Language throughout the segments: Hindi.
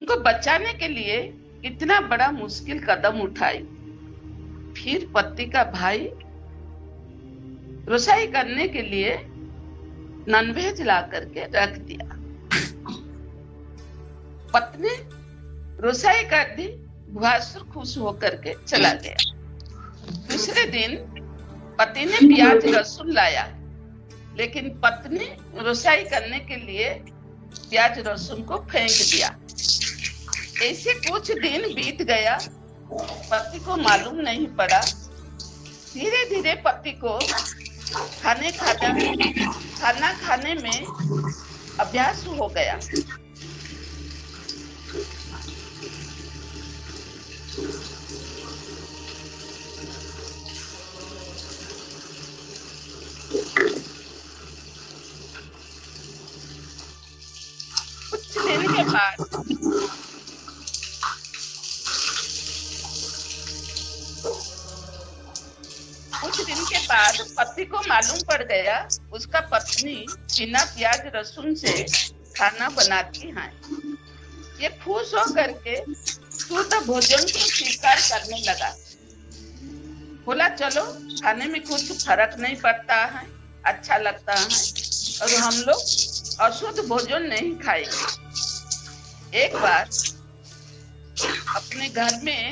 को बचाने के लिए कितना बड़ा मुश्किल कदम उठाई। फिर पति का भाई रसोई करने के लिए नॉनवेज ला करके रख दिया। पत्नी रसोई कर दी, भुआसुर खुश होकर के चला गया। दूसरे दिन पति ने प्याज लहसुन लाया, लेकिन पत्नी रसोई करने के लिए प्याज लहसुन को फेंक दिया। ऐसे कुछ दिन बीत गया, पति को मालूम नहीं पड़ा। धीरे धीरे पति को खाना खाने में अभ्यास हो गया। कुछ दिन के बाद पति को मालूम पड़ गया, उसका पत्नी बिना प्याज लहसुन से खाना बनाती है। ये खुश होकर के शुद्ध भोजन को स्वीकार करने लगा। बोला, चलो खाने में कुछ फर्क नहीं पड़ता है, अच्छा लगता है, और हम लोग अशुद्ध भोजन नहीं खाएंगे। एक बार अपने घर में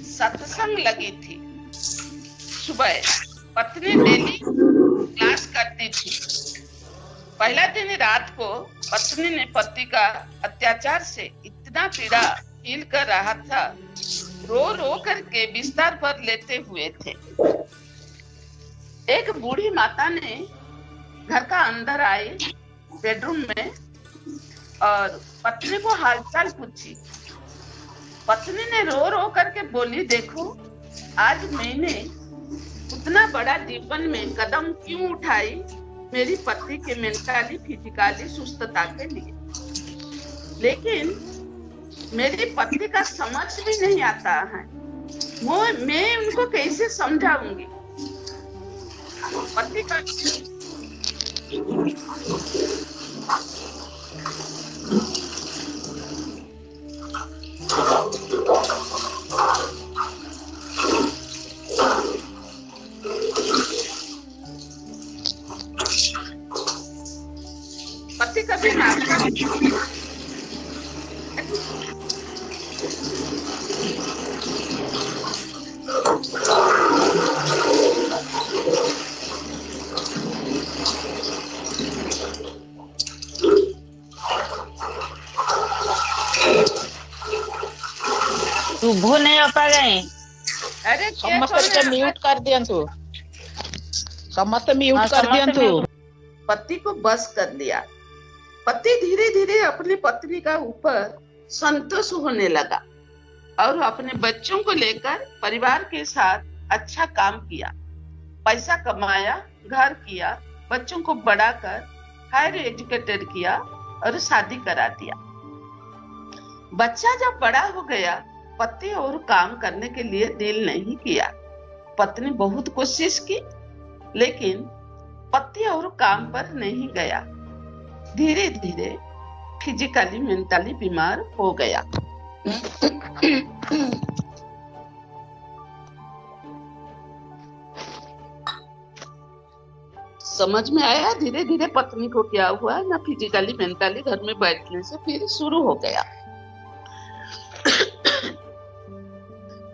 सत्संग लगी थी। सुबह पत्नी डेली क्लास करती थी। पहला दिन रात को पत्नी ने पति का अत्याचार से इतना पीड़ा फील कर रहा था, रो रो करके बिस्तर पर लेटे हुए थे। एक बूढ़ी माता ने घर का अंदर आई, बेडरूम में, और पत्नी को हालचाल पूछी। पत्नी ने रो रो करके बोली, देखो आज मैंने उतना बड़ा जीवन में कदम क्यों उठाई, मेरी पति के मेंटली फिजिकली सुस्तता के लिए, लेकिन मेरे पति का समझ भी नहीं आता है। मैं उनको कैसे समझाऊंगी। पति का पति कभी नाश्ता शुभो नहीं होता गए। अरे समस्त के म्यूट कर दियंतु, समस्त म्यूट कर दियंतु। पति को बस कर लिया। पति धीरे धीरे अपनी पत्नी का ऊपर संतोष होने लगा और अपने बच्चों को लेकर परिवार के साथ अच्छा काम किया, पैसा कमाया, घर किया, बच्चों को बड़ा कर हायर एजुकेटेड किया और शादी करा दिया। बच्चा जब बड़ा हो गया, पति और काम करने के लिए दिल नहीं किया। पत्नी बहुत कोशिश की, लेकिन पति और काम पर नहीं गया। धीरे धीरे फिजिकली मेंटली बीमार हो गया। समझ में आया धीरे धीरे पत्नी को क्या हुआ ना, फिजिकली मेंटली घर में बैठने से फिर शुरू हो गया।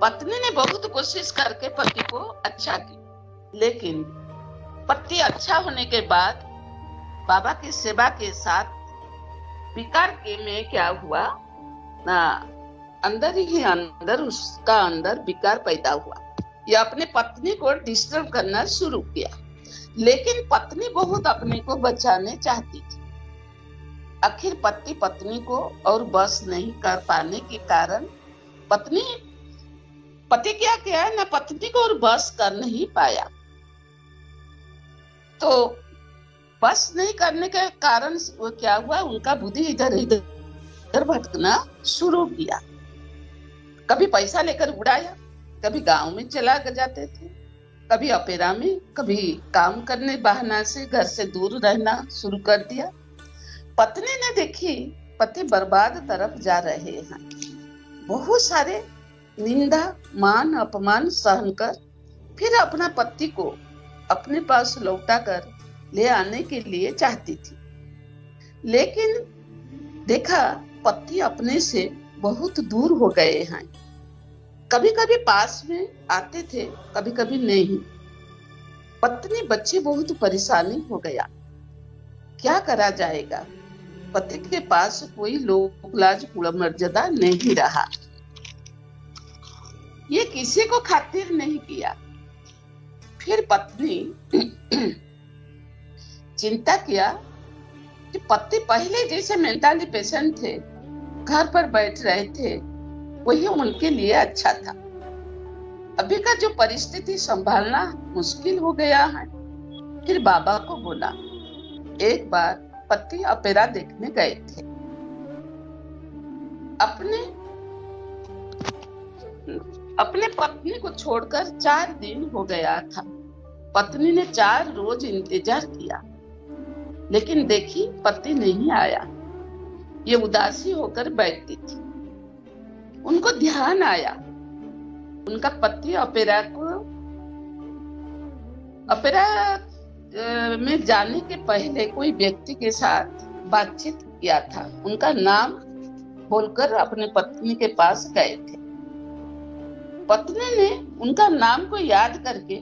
पत्नी ने बहुत कोशिश करके पति को अच्छा की, लेकिन पति अच्छा होने के बाद बाबा की सेवा के साथ विकार के में क्या हुआ ना, अंदर ही अंदर उसका अंदर विकार पैदा हुआ। यह अपने पत्नी को डिस्टर्ब करना शुरू किया, लेकिन पत्नी बहुत अपने को बचाने चाहती थी। आखिर पति पत्नी को और बस नहीं कर पाने के कारण पति क्या किया ना, पत्नी को और बस कर नहीं पाया। तो बस नहीं करने के कारण वो क्या हुआ, उनका बुद्धि इधर इधर भटकना शुरू किया। कभी पैसा लेकर उड़ाया, कभी गांव में चला जाते थे, कभी अपेरा में, कभी काम करने बहाना से घर से दूर रहना शुरू कर दिया। पत्नी ने देखी पति बर्बाद तरफ जा रहे हैं। बहुत सारे निंदा, मान, अपमान सहन कर फिर अपना पति को अपने पास लौटा कर ले आने के लिए चाहती थी, लेकिन देखा पति अपने से बहुत दूर हो गए हैं। कभी कभी पास में आते थे, कभी कभी नहीं। पत्नी बच्चे बहुत परेशानी हो गया। क्या करा जाएगा? पति के पास कोई लोक लाज मर्यादा नहीं रहा। ये किसी को खातिर नहीं किया। फिर पत्नी चिंता किया कि पति पहले जैसे मेंटली पेशेंट थे, घर पर बैठ रहे थे, वही उनके लिए अच्छा था। अभी का जो परिस्थिति संभालना मुश्किल हो गया है। फिर बाबा को बोला। एक बार पति ऑपेरा देखने गए थे। अपने पत्नी को छोड़कर 4 दिन हो गया था। पत्नी ने 4 रोज इंतजार किया, लेकिन देखी पति नहीं आया। ये उदासी होकर बैठती थी। उनको ध्यान आया उनका पति ऑपेरा में जाने के पहले कोई व्यक्ति के साथ बातचीत किया था। उनका नाम बोलकर अपने पत्नी के पास गए थे। पत्नी ने उनका नाम को याद करके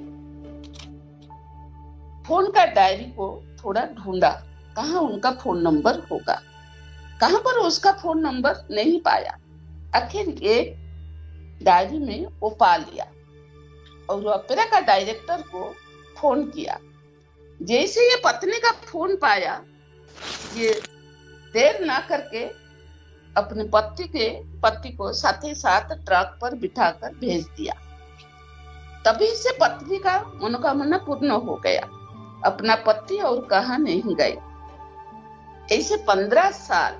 फोन का डायरी को थोड़ा ढूंढा, कहाँ उनका फोन नंबर होगा। कहाँ पर उसका फोन नंबर नहीं पाया। आखिर एक डायरी में वो पा लिया और ऑपेरा का डायरेक्टर को फोन किया। जैसे ये पत्नी का फोन पाया, ये देर ना करके अपने पति को साथ ही साथ ट्रक पर बिठाकर भेज दिया। तभी से पत्नी का मनोकामना पूर्ण हो गया। अपना पति और कहाँ नहीं गए। ऐसे 15 साल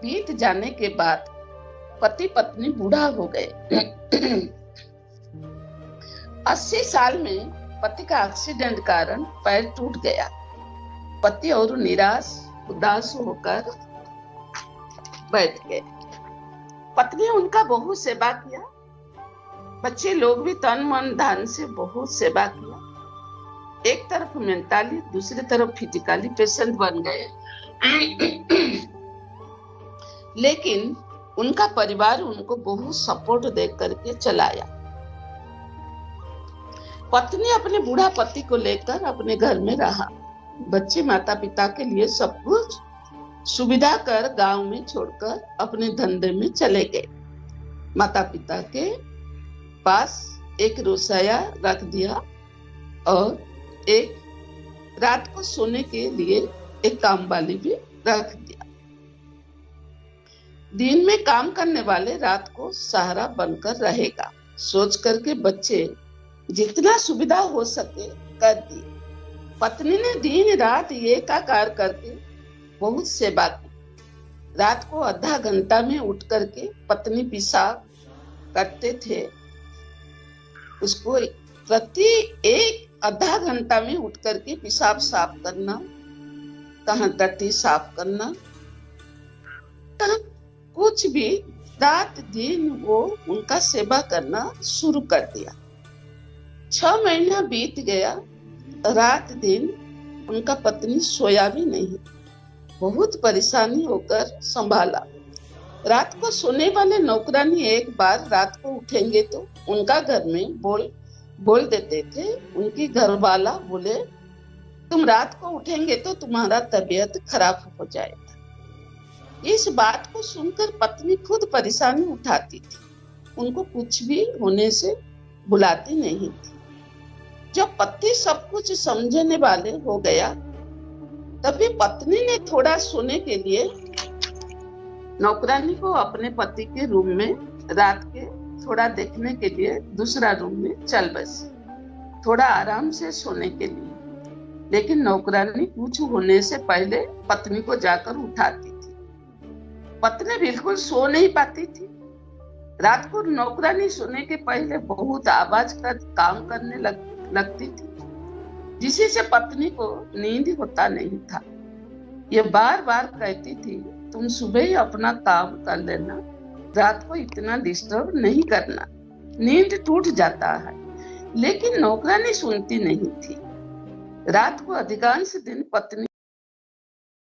बीत जाने के बाद पति पत्नी बूढ़ा हो गए। 80 साल में पति का एक्सीडेंट कारण पैर टूट गया। पति और निराश उदास होकर बैठ गए। पत्नी उनका बहुत सेवा किया। बच्चे लोग भी तन मन धन से बहुत सेवा किया। एक तरफ मेंटली, दूसरी तरफ फिजिकली पेशेंट बन गए। लेकिन उनका परिवार उनको बहुत सपोर्ट दे करके चलाया। पत्नी अपने बूढ़ा पति को लेकर अपने घर में रहा। बच्चे माता पिता के लिए सब कुछ सुविधा कर गांव में छोड़कर अपने धंधे में चले गए। माता पिता के पास एक रोसाया रख दिया और एक रात को सोने के लिए एक काम वाली भी रख दिया। दिन में काम करने वाले रात को सहारा बनकर रहेगा, सोच करके बच्चे जितना सुविधा हो सके कर दिए। पत्नी ने दिन रात एकाकार करके बहुत सेवा की। रात को आधा घंटा में उठ करके पत्नी पेशाब करते थे, उसको प्रति एक आधा घंटा में उठ करके पेशाब साफ करना, कहाँ टट्टी साफ करना, कहाँ कुछ भी, रात दिन वो उनका सेवा करना शुरू कर दिया। 6 महीना बीत गया। रात दिन उनका पत्नी सोया भी नहीं। बहुत परेशानी होकर संभाला। रात को सोने वाले नौकरानी एक बार रात को उठेंगे तो उनका घर में बोल देते थे। उनकी घरवाला बोले, तुम रात को उठेंगे तो तुम्हारा तबीयत खराब हो जाएगा। इस बात को सुनकर पत्नी खुद परेशानी उठाती थी। उनको कुछ भी होने से बुलाती नहीं थी। जब पति सब कुछ समझने वाले हो गया, तभी पत्नी ने थोड़ा सोने के लिए नौकरानी को अपने पति के रूम में रात के थोड़ा देखने के लिए दूसरा रूम में चल बसी, थोड़ा आराम से सोने के लिए। लेकिन नौकरानी कुछ होने से पहले पत्नी को जाकर उठाती थी। पत्नी बिल्कुल सो नहीं पाती थी। रात को नौकरानी सोने के पहले बहुत आवाज कर काम करने लगती थी, जिससे पत्नी को नींद होता नहीं था। ये बार बार कहती थी, तुम सुबह ही अपना काम कर लेना, रात को इतना डिस्टर्ब नहीं करना, नींद टूट जाता है। लेकिन नौकरानी सुनती नहीं थी। रात को अधिकांश दिन पत्नी